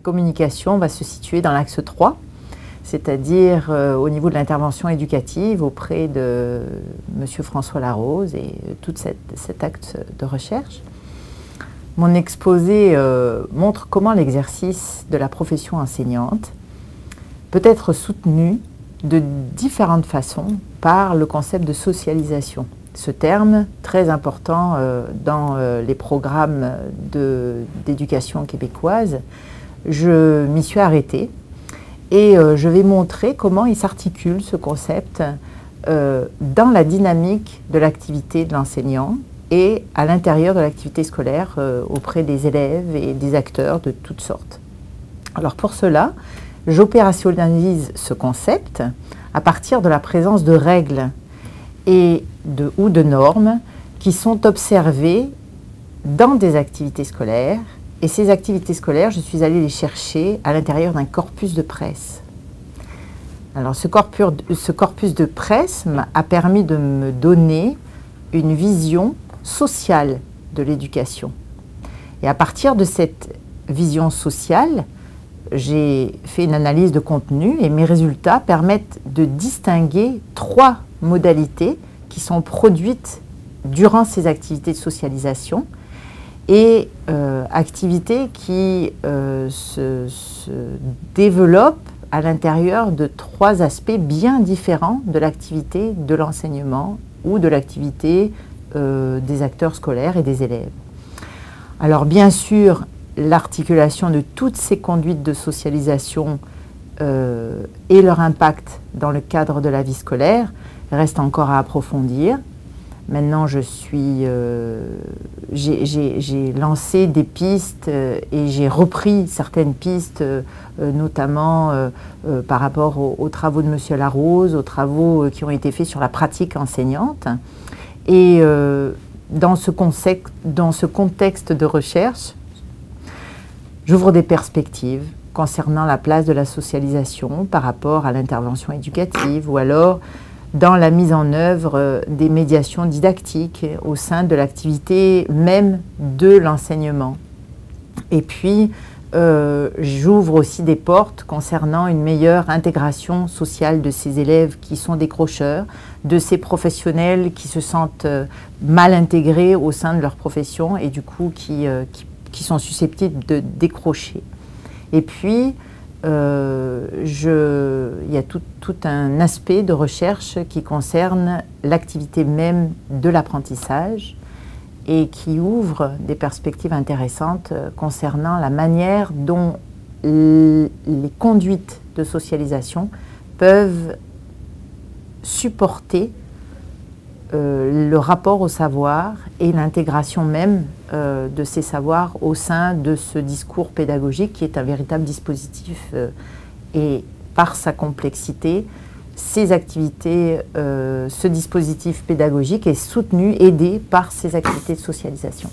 communication va se situer dans l'axe 3, c'est-à-dire au niveau de l'intervention éducative auprès de M. François Larose et tout cet acte de recherche. Mon exposé montre comment l'exercice de la profession enseignante peut être soutenu de différentes façons par le concept de socialisation. Ce terme, très important dans les programmes d'éducation québécoise, je m'y suis arrêtée et je vais montrer comment il s'articule, ce concept, dans la dynamique de l'activité de l'enseignant et à l'intérieur de l'activité scolaire auprès des élèves et des acteurs de toutes sortes. Alors pour cela, j'opérationnalise ce concept à partir de la présence de règles ou de normes qui sont observées dans des activités scolaires. Et ces activités scolaires, je suis allée les chercher à l'intérieur d'un corpus de presse. Alors ce corpus de presse a permis de me donner une vision sociale de l'éducation. Et à partir de cette vision sociale, j'ai fait une analyse de contenu et mes résultats permettent de distinguer 3 modalités qui sont produites durant ces activités de socialisation et activités qui se développent à l'intérieur de 3 aspects bien différents de l'activité de l'enseignement ou de l'activité des acteurs scolaires et des élèves. Alors bien sûr, l'articulation de toutes ces conduites de socialisation et leur impact dans le cadre de la vie scolaire reste encore à approfondir. Maintenant, j'ai lancé des pistes et j'ai repris certaines pistes, notamment par rapport aux travaux de M. Larose, aux travaux qui ont été faits sur la pratique enseignante. Et dans ce contexte de recherche, j'ouvre des perspectives concernant la place de la socialisation par rapport à l'intervention éducative ou alors dans la mise en œuvre des médiations didactiques au sein de l'activité même de l'enseignement. Et puis, j'ouvre aussi des portes concernant une meilleure intégration sociale de ces élèves qui sont décrocheurs, de ces professionnels qui se sentent mal intégrés au sein de leur profession et du coup qui sont susceptibles de décrocher. Et puis, il y a tout un aspect de recherche qui concerne l'activité même de l'apprentissage et qui ouvre des perspectives intéressantes concernant la manière dont les conduites de socialisation peuvent supporter le rapport au savoir et l'intégration même de ces savoirs au sein de ce discours pédagogique qui est un véritable dispositif et par sa complexité, ces activités, ce dispositif pédagogique est soutenu, aidé par ces activités de socialisation.